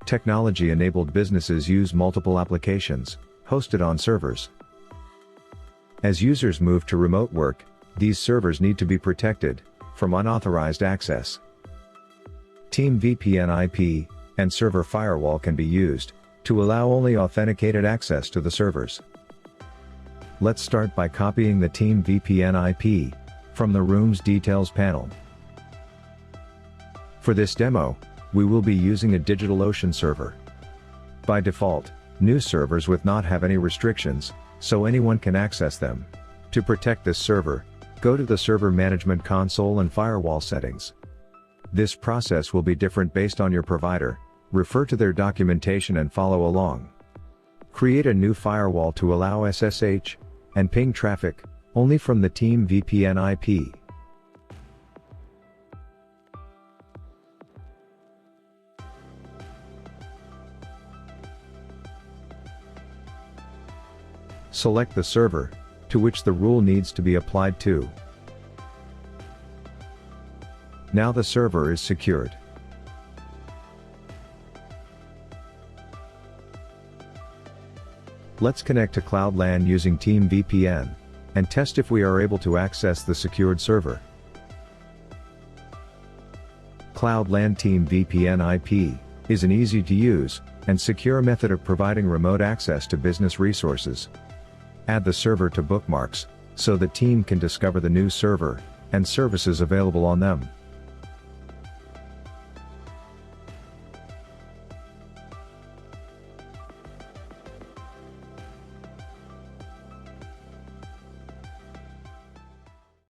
Technology-enabled businesses use multiple applications, hosted on servers. As users move to remote work, these servers need to be protected from unauthorized access. TeamVPN IP and server firewall can be used to allow only authenticated access to the servers. Let's start by copying the TeamVPN IP from the room's details panel. For this demo, we will be using a DigitalOcean server. By default, new servers with not have any restrictions, so anyone can access them. To protect this server, go to the Server Management Console and Firewall Settings. This process will be different based on your provider. Refer to their documentation and follow along. Create a new firewall to allow SSH and ping traffic only from the TeamVPN IP. Select the server to which the rule needs to be applied to. Now the server is secured. Let's connect to CloudLAN using TeamVPN and test if we are able to access the secured server. CloudLAN TeamVPN IP is an easy-to-use and secure method of providing remote access to business resources. Add the server to Bookmarks so the team can discover the new server and services available on them.